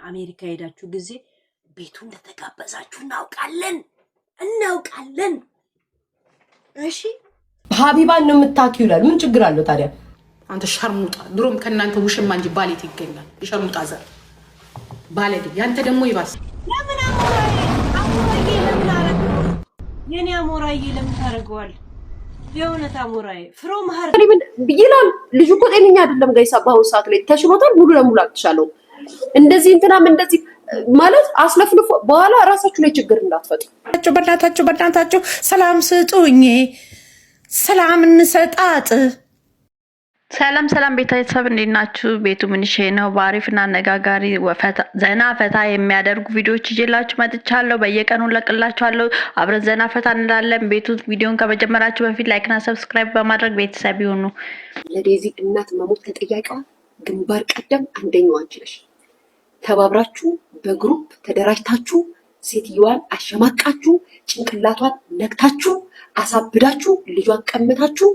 አሜሪካ ሄዳችሁ ጊዜ ቤቱ እንደተጋበዛችሁ እናውቃለን። እሺ ሀቢባን ነው የምታውቂው ይላል። ምን ችግር አለው ታዲያ? አንተ ሸርሙጣ፣ ድሮም ከናንተ ውሽማ እንጂ ባሌት ይገኛል። የሸርሙጣ ዘር ባለዲ። ያንተ ደግሞ ይባስ። ለምን አሞራዬ ለምን አረጋው? የኔ አሞራዬ ለምን ታረጋዋል? የእውነት አሞራዬ ፍሮም ሀር ይላል። ልጁ እኮ ጤነኛ አይደለም ጋይሳ። በአሁኑ ሰዓት ላይ ተሽሎታል። ሙሉ ለሙሉ አትሻለው። እንደዚህ እንትናም እንደዚህ ማለት አስለፍልፎ በኋላ ራሳችሁ ላይ ችግር እንዳትፈጥሩ። በእናታችሁ ሰላም ስጡኝ፣ ሰላም እንሰጣጥ። ሰላም ቤተሰብ እንዴት ናችሁ? ቤቱ ምንሽ ነው? በአሪፍና አነጋጋሪ ዘና ፈታ የሚያደርጉ ቪዲዮዎች ይዤላችሁ መጥቻለሁ። በየቀኑ ለቅላችኋለሁ። አብረን ዘና ፈታ እንላለን። ቤቱ ቪዲዮን ከመጀመራችሁ በፊት ላይክና ሰብስክራይብ በማድረግ ቤተሰብ ይሁኑ። ለዴዚ እናት መሞት ተጠያቂዋ ግንባር ቀደም አንደኛዋ አንቺ ነሽ። ተባብራችሁ በግሩፕ ተደራጅታችሁ ሴትዮዋን አሸማቃችሁ ጭንቅላቷን ነክታችሁ አሳብዳችሁ ልጇን ቀምታችሁ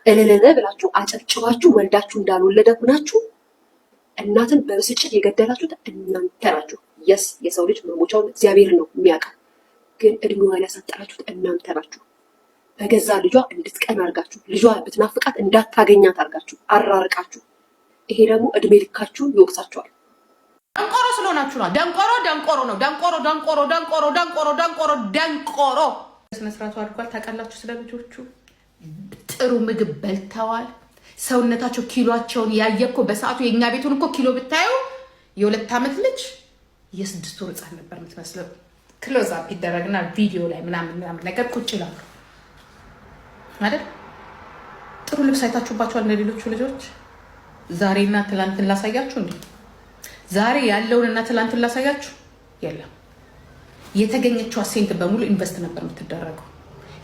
እለለለ ብላችሁ አጨብጭባችሁ ወልዳችሁ እንዳልወለደ ሆናችሁ እናትን በብስጭት የገደላችሁት እናንተ ናችሁ። የሰው ልጅ መሞቻውን እግዚአብሔር ነው የሚያውቀው፣ ግን እድሜዋን ያሳጠራችሁት እናንተ ናችሁ። በገዛ ልጇ እንድትቀን አርጋችሁ ልጇ ብትናፍቃት እንዳታገኛት አርጋችሁ አራርቃችሁ፣ ይሄ ደግሞ እድሜ ልካችሁ ይወቅሳችኋል። ደንቆሮ ስለሆናችሁ ነው። ደንቆሮ ነው። ደንቆሮ ስነ ስርዓቱ አድርጓል። ታውቃላችሁ ስለ ልጆቹ ጥሩ ምግብ በልተዋል። ሰውነታቸው ኪሎአቸውን ያየኮ በሰዓቱ የኛ ቤቱን እኮ ኪሎ ብታዩ የ2 ዓመት ልጅ የ6 ወር ህፃን ነበር የምትመስለው። ክሎዝ አፕ ይደረግና ቪዲዮ ላይ ምናምን ነገር ቁጭ ይላሉ አይደል? ጥሩ ልብስ አይታችሁባቸዋል ለሌሎቹ ልጆች። ዛሬና ትላንትን ላሳያችሁ እንዴ? ዛሬ ያለውንና ትላንትን ላሳያችሁ። የለም የተገኘችው ሴንት በሙሉ ኢንቨስት ነበር የምትደረገው።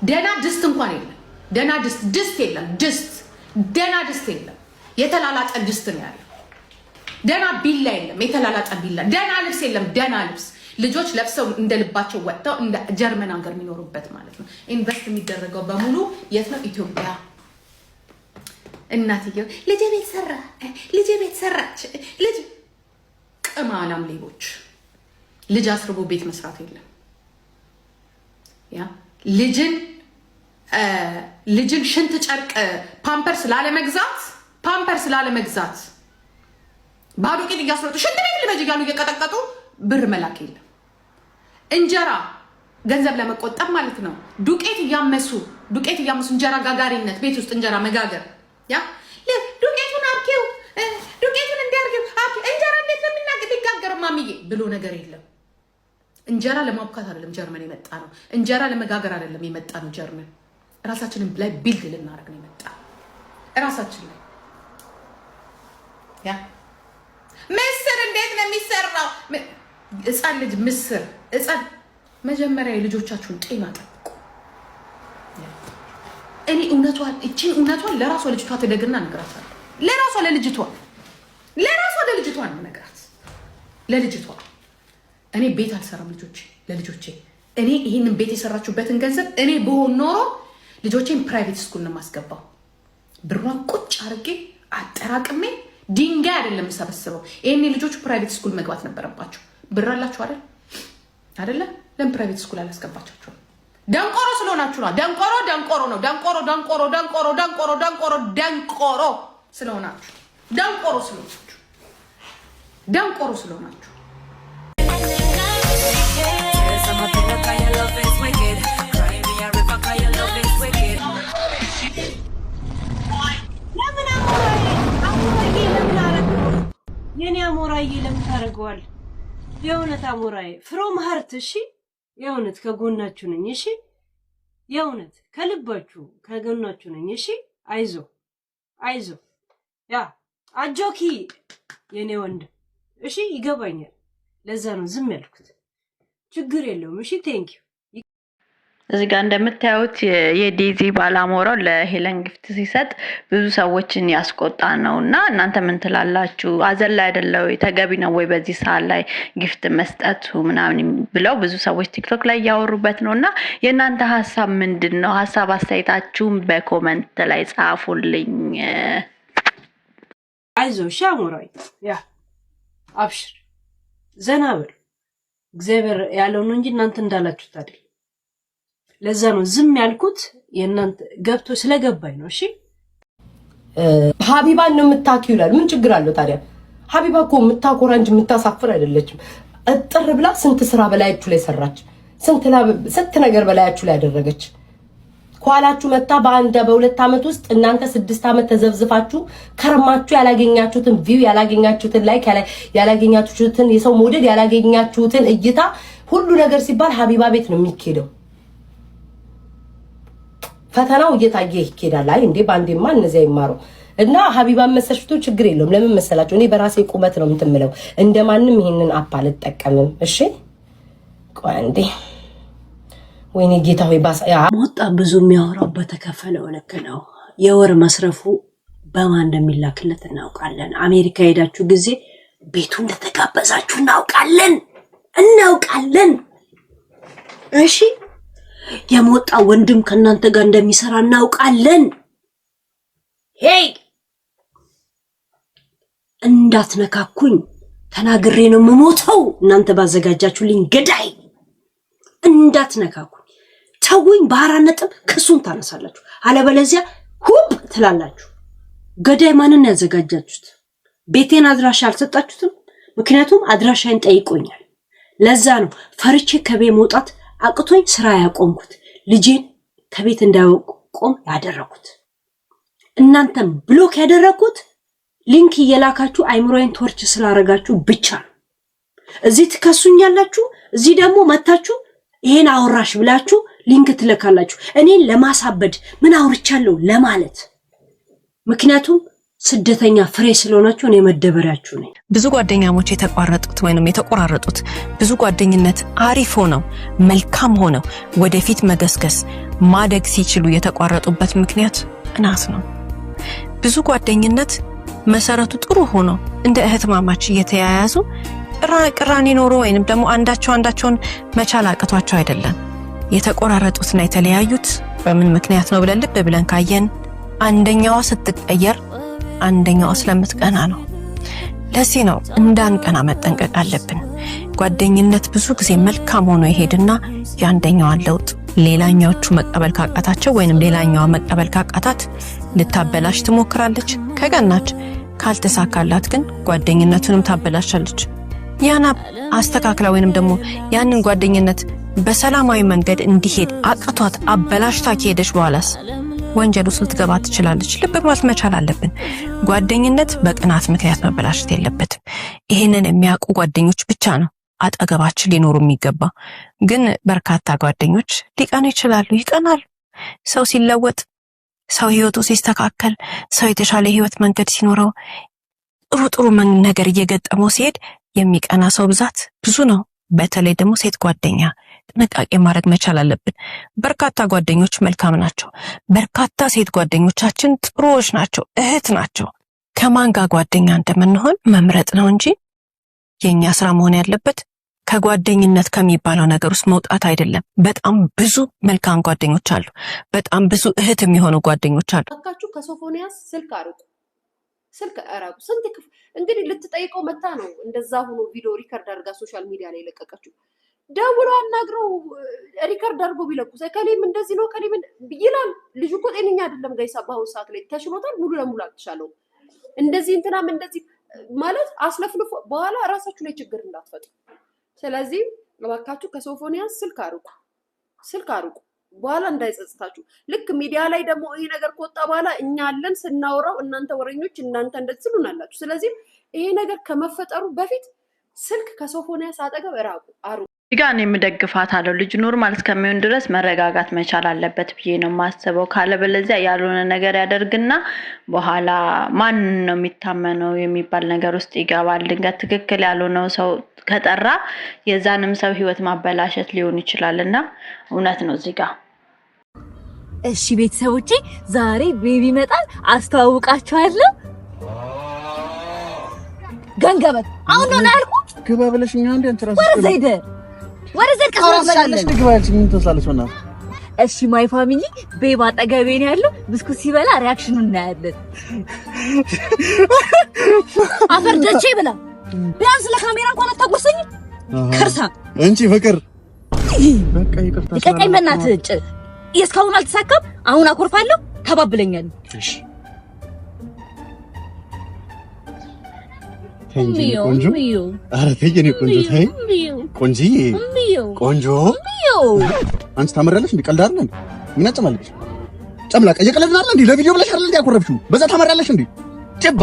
ደና ድስት እንኳን የለም። ደና ድስት የለም። ደና ድስት የለም። የተላላጠ ድስት ነው ያለው። ደና ቢላ የለም። የተላላጠ ቢላ። ደና ልብስ የለም። ደና ልብስ ልጆች ለብሰው እንደልባቸው ወጥተው እንደ ጀርመን ሀገር የሚኖሩበት ማለት ነው። ኢንቨስት የሚደረገው በሙሉ የት ነው? ኢትዮጵያ። እናትየው ልጄ ቤት ሰራች። ልጅ ቅማላም ሌቦች። ልጅ አስርቦ ቤት መስራት የለም። ያ ልጅን ሽንት ጨርቅ ፓምፐርስ ላለመግዛት ባዶ ቂጥ እያስሮጡ ሽንት ቤት ልበጅ እያሉ እየቀጠቀጡ ብር መላክ የለም። እንጀራ ገንዘብ ለመቆጠብ ማለት ነው። ዱቄት እያመሱ እንጀራ ጋጋሪነት፣ ቤት ውስጥ እንጀራ መጋገር። ያ ዱቄቱን አርኪው ዱቄቱን እንዲያርኪው እንጀራ እንዴት ነው የሚጋገረው ማሚዬ ብሎ ነገር የለም። እንጀራ ለማብካት አይደለም ጀርመን የመጣ ነው። እንጀራ ለመጋገር አይደለም የመጣ ነው ጀርመን። ራሳችንን ላይ ቢልድ ልናደርግ ነው የመጣ ራሳችን ላይ። ያ ምስር እንዴት ነው የሚሰራው? ህፃን ልጅ ምስር መጀመሪያ የልጆቻችሁን ጤና ጠብቁ። እኔ እውነቷን ለራሷ ልጅቷ ትደግና እነግራታለሁ። ለራሷ ለልጅቷ እነግራት ለልጅቷ እኔ ቤት አልሰራም ለልጆቼ። እኔ ይህንን ቤት የሰራችሁበትን ገንዘብ እኔ ብሆን ኖሮ ልጆቼን ፕራይቬት ስኩል ነው የማስገባው። ብሯን ቁጭ አድርጌ አጠራቅሜ ድንጋይ አይደለም የምሰበስበው። ይሄኔ ልጆቹ ፕራይቬት ስኩል መግባት ነበረባቸው። ብር አላችሁ አይደለ? ለምን ፕራይቬት ስኩል አላስገባቻችሁም? ደንቆሮ ስለሆናችሁ ነው። ደንቆሮ ስለሆናችሁ የኔ አሞራዬ ለምን ታረጋዋል? የእውነት አሞራዬ ፍሮም ሀርት። እሺ የእውነት ከጎናችሁ ነኝ። እሺ የእውነት ከልባችሁ ከጎናችሁ ነኝ። እሺ አይዞ ያ አጆኪ የኔ ወንድም። እሺ ይገባኛል። ለዛ ነው ዝም ያልኩት። ችግር የለውም። እሺ ቴንኪው። እዚህ ጋር እንደምታዩት የዴዚ ባላሞራው ለሄለን ጊፍት ሲሰጥ ብዙ ሰዎችን ያስቆጣ ነውና እናንተ ምን ትላላችሁ? አዘላ አይደለው ተገቢ ነው ወይ በዚህ ሰዓት ላይ ጊፍት መስጠቱ ምናምን ብለው ብዙ ሰዎች ቲክቶክ ላይ ያወሩበት ነውና የእናንተ ሐሳብ ምንድነው? ሐሳብ አስተያየታችሁን በኮሜንት ላይ ጻፉልኝ። አይዞሽ አሞራይ ያ አብሽር ዘና በሉ። እግዚአብሔር ያለው ነው እንጂ እናንተ እንዳላችሁት አይደል። ለዛ ነው ዝም ያልኩት የእናንተ ገብቶ ስለገባኝ ነው። እሺ ሀቢባን ነው የምታኪው ይላል። ምን ችግር አለው ታዲያ? ሀቢባ እኮ የምታኮራ እንጂ የምታሳፍር አይደለችም። እጥር ብላ ስንት ስራ በላያችሁ ላይ ሰራች። ስንት ነገር በላያችሁ ላይ ያደረገች። ኳላችሁ መጣ በሁለት ዓመት ውስጥ እናንተ 6 ዓመት ተዘብዝፋችሁ ከረማችሁ ያላገኛችሁትን ቪው ያላገኛችሁትን ላይክ ያላገኛችሁትን የሰው መውደድ ያላገኛችሁትን እይታ ሁሉ ነገር ሲባል ሀቢባ ቤት ነው የሚኬደው። ፈተናው እየታየ ይኬዳል። አይ እንዴ ባንዴማ እነዚያ ይማረው እና ሀቢባን መሰልሽቶ ችግር የለውም። ለምን መሰላችሁ? እኔ በራሴ ቁመት ነው የምትምለው። እንደማንም ይሄንን አፕ አልጠቀምም። እሺ ቆይ እንዴ ወይኔ ጌታ ሆይ ሞጣ ብዙ የሚያወራው በተከፈለው ልክ ነው። የወር መስረፉ በማን እንደሚላክለት እናውቃለን። አሜሪካ ሄዳችሁ ጊዜ ቤቱ እንደተጋበዛችሁ እናውቃለን። እሺ የሞጣ ወንድም ከናንተ ጋር እንደሚሰራ እናውቃለን። ሄይ እንዳትነካኩኝ ተናግሬ ነው የምሞተው። እናንተ ባዘጋጃችሁልኝ ገዳይ እንዳትነካኩኝ። ተውኝ። በአራት ነጥብ ክሱን ታነሳላችሁ። አለበለዚያ ሁብ ትላላችሁ። ገዳይ ማንን ያዘጋጃችሁት? ቤቴን አድራሻ አልሰጣችሁትም። ምክንያቱም አድራሻን ጠይቆኛል። ለዛ ነው ፈርቼ ከቤት መውጣት አቅቶኝ ስራ ያቆምኩት። ልጄን ከቤት እንዳይቆም ያደረኩት። እናንተም ብሎክ ያደረኩት ሊንክ እየላካችሁ አይምሮዬን ቶርች ስላረጋችሁ ብቻ ነው። እዚህ ትከሱኛላችሁ፣ እዚህ ደግሞ መታችሁ ይሄን አወራሽ ብላችሁ ሊንክ ትለካላችሁ እኔን ለማሳበድ ምን አውርቻለሁ ለማለት። ምክንያቱም ስደተኛ ፍሬ ስለሆናችሁ እኔ መደበሪያችሁ ነኝ። ብዙ ጓደኛሞች የተቆራረጡት ብዙ ጓደኝነት አሪፍ ሆነው መልካም ሆነው ወደፊት መገስገስ ማደግ ሲችሉ የተቋረጡበት ምክንያት እናት ነው። ብዙ ጓደኝነት መሰረቱ ጥሩ ሆኖ እንደ እህትማማች እየተያያዙ ቅራኔ ኖሮ ወይንም ደግሞ አንዳቸውን መቻል አቅቷቸው አይደለም የተቆራረጡትና የተለያዩት። በምን ምክንያት ነው ብለን ልብ ብለን ካየን አንደኛዋ ስትቀየር አንደኛዋ ስለምትቀና ነው። ለዚህ ነው እንዳንቀና መጠንቀቅ አለብን። ጓደኝነት ብዙ ጊዜ መልካም ሆኖ ይሄድና ያንደኛዋን ለውጥ ሌላኛዎቹ መቀበል ካቃታቸው ወይንም ሌላኛዋ መቀበል ካቃታት ልታበላሽ ትሞክራለች። ከቀናች ካልተሳካላት ግን ጓደኝነቱንም ታበላሻለች። ያና አስተካክላ ወይንም ደግሞ ያንን ጓደኝነት በሰላማዊ መንገድ እንዲሄድ አቅቷት አበላሽታ ከሄደች በኋላስ ወንጀል ውስጥ ልትገባ ትችላለች። ልብ ማለት መቻል አለብን። ጓደኝነት በቅናት ምክንያት መበላሸት የለበትም። ይሄንን የሚያውቁ ጓደኞች ብቻ ነው አጠገባችን ሊኖሩ የሚገባ። ግን በርካታ ጓደኞች ሊቀኑ ይችላሉ፣ ይቀናሉ። ሰው ሲለወጥ፣ ሰው ህይወቱ ሲስተካከል፣ ሰው የተሻለ ህይወት መንገድ ሲኖረው፣ ጥሩ ነገር እየገጠመው ሲሄድ የሚቀና ሰው ብዛት ብዙ ነው። በተለይ ደግሞ ሴት ጓደኛ ጥንቃቄ ማድረግ መቻል አለብን። በርካታ ጓደኞች መልካም ናቸው። በርካታ ሴት ጓደኞቻችን ጥሩዎች ናቸው፣ እህት ናቸው። ከማን ጋር ጓደኛ እንደምንሆን መምረጥ ነው እንጂ የኛ ስራ መሆን ያለበት ከጓደኝነት ከሚባለው ነገር ውስጥ መውጣት አይደለም። በጣም ብዙ መልካም ጓደኞች አሉ። በጣም ብዙ እህት የሚሆኑ ጓደኞች አሉ። ታካችሁ ከሶፎንያስ ስልክ አርቁ። ስንት እንግዲህ ልትጠይቀው መታ ነው እንደዛ ሆኖ ቪዲዮ ሪከርድ አድርጋ ሶሻል ሚዲያ ላይ ለቀቀችው። ደውሎ አናግረው ሪከርድ አድርጎ ቢለቁስ ከሌም እንደዚህ ነው ከሌም ይላል። ልጁ እኮ ጤነኛ አይደለም ጋይሳ። በአሁኑ ሰዓት ላይ ተሽሎታል። ሙሉ ለሙሉ አልተሻለው። እንደዚህ እንትናም እንደዚህ ማለት አስለፍልፎ በኋላ ራሳችሁ ላይ ችግር እንዳትፈጥሩ። ስለዚህ እባካችሁ ከሶፎንያስ ስልክ አርቁ በኋላ እንዳይጸጽታችሁ። ልክ ሚዲያ ላይ ደግሞ ይሄ ነገር ከወጣ በኋላ እኛ አለን ስናወራው እናንተ ወረኞች እናንተ እንደዚህ ትሉናላችሁ። ስለዚህ ይሄ ነገር ከመፈጠሩ በፊት ስልክ ከሶፎንያስ አጠገብ አርቁ። ጋር የምደግፋት አለው። ልጅ ኖርማል እስከሚሆን ድረስ መረጋጋት መቻል አለበት ብዬ ነው የማስበው። ካለበለዚያ ያልሆነ ነገር ያደርግና በኋላ ማን ነው የሚታመነው የሚባል ነገር ውስጥ ይገባል። ድንገት ትክክል ያልሆነው ሰው ከጠራ የዛንም ሰው ህይወት ማበላሸት ሊሆን ይችላልና እውነት ነው እዚህ ጋር። እሺ ቤተሰቦቼ ዛሬ ቤቢ ይመጣል፣ አስተዋውቃችኋለሁ። ገንገበት አሁን ነው ያልኩት። ግባ ብለሽኛ እንዴ አንተ ራስሽ ወረዘድ ከሰራለሽ ግባልሽ ምን ተሳለሽ ወና። እሺ ማይ ፋሚሊ ቤባ አጠገቤ ነው ያለው። ብስኩት ሲበላ ሪአክሽኑን እናያለን። አፈርደቼ ብላ ቢያንስ ለካሜራ እንኳን አታጎርሰኝ ከርሳ እንጂ ፍቅር በቃ ይቅርታ ይቀጣኝ በእናትህ እስካሁን አልተሳካም አሁን አኮርፋለሁ ተባብለኛል እሺ ቆንጆ ኧረ ተይ የኔ ቆንጆ ተይ ቆንጆዬ ቆንጆ አንቺ ታመሪያለሽ እንዴ ቀልድ አይደል ምን አጨማለሽ ጨምላቃ እየቀለድን አይደል እንዴ ለቪዲዮ ብለሽ አይደል እንዴ ያኮረፍሽው በዛ ታመሪያለሽ እንዴ ጭባ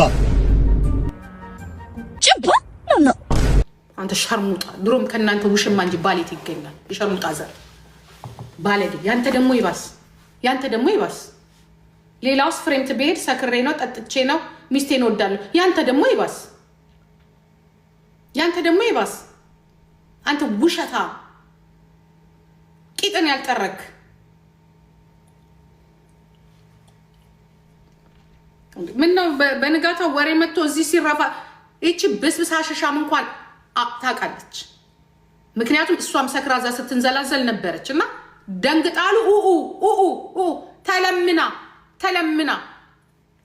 ነው አንተ ሸርሙጣ ድሮም ከናንተ ውሽማ እንጂ ባሌት ይገኛል የሸርሙጣ ዘር ባለዲ ያንተ ደግሞ ይባስ ሌላውስ ፍሬም ትበሄድ ሰክሬ ነው ጠጥቼ ነው ሚስቴን ወዳለሁ ያንተ ደግሞ ይባስ አንተ ውሸታ ቂጥን ያልጠረክ ምነው በንጋታው ወሬ መጥቶ እዚህ ሲራፋ እቺ በስብሳ ሸሻም እንኳን ታውቃለች ምክንያቱም እሷም ሰክራዛ ስትንዘላዘል ነበረችና ደንግጣሉ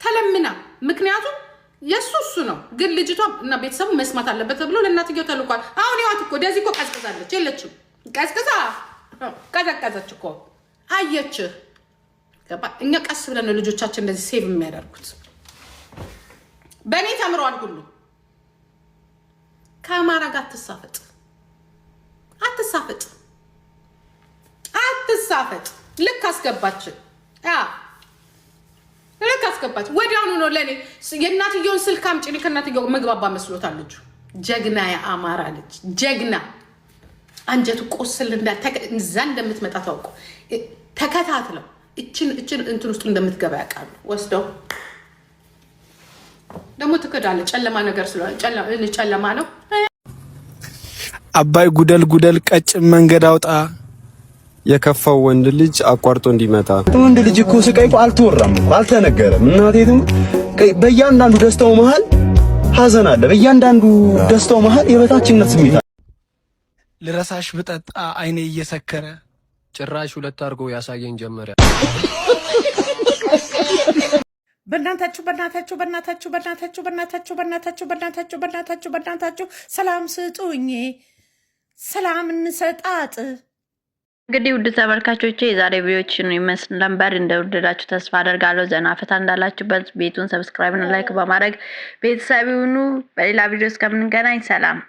ተለምና ምክንያቱም የሱስ ነው ግን ልጅቷ እና ቤተሰቡ መስማት አለበት ተብሎ ለእናትየው ተልኳል አሁን ይዋት እኮ ደዚህ እኮ ቀዝቅዛለች የለችም ቀዘቀዘች እኮ አየች ገባ እኛ ቀስ ብለን ልጆቻችን እንደዚህ ሴቭ የሚያደርጉት በእኔ ተምረዋል ሁሉ ከአማራ ጋር አትሳፈጥ ልክ አስገባች ወዲያውኑ ነው ለኔ የእናትየውን ስልክ አምጪ ከእናትየው መግባባ መስሎታል ልጁ ጀግና የአማራ ልጅ ጀግና አንጀቱ ቆስል እዛ እንደምትመጣ ታውቁ ተከታትለው እችን እንትን ውስጥ እንደምትገባ ያውቃሉ ወስደው ደግሞ ትከዳለ ጨለማ ነገር ስለሆነ ጨለማ ነው አባይ ጉደል ቀጭን መንገድ አውጣ የከፋው ወንድ ልጅ አቋርጦ እንዲመጣ ወንድ ልጅ እኮ ስቃይ እኮ አልተወራም አልተነገረም እናቴቱም በእያንዳንዱ ደስታው መሃል ሐዘን አለ በእያንዳንዱ ደስታው መሃል የበታችነት ስሜት አለ ልረሳሽ ብጠጣ አይኔ እየሰከረ ጭራሽ ሁለት አድርጎ ያሳየኝ ጀመረ በእናታችሁ ሰላም ስጡኝ ሰላም እንሰጣጥ እንግዲህ ውድ ተመልካቾቼ የዛሬ ቪዲዮችን ይመስል ነበር እንደወደዳችሁ ተስፋ አደርጋለሁ ዘና ፈታ እንዳላችሁበት ቤቱን ሰብስክራይብ እና ላይክ በማድረግ ቤተሰብ ይሁኑ በሌላ ቪዲዮ እስከምንገናኝ ሰላም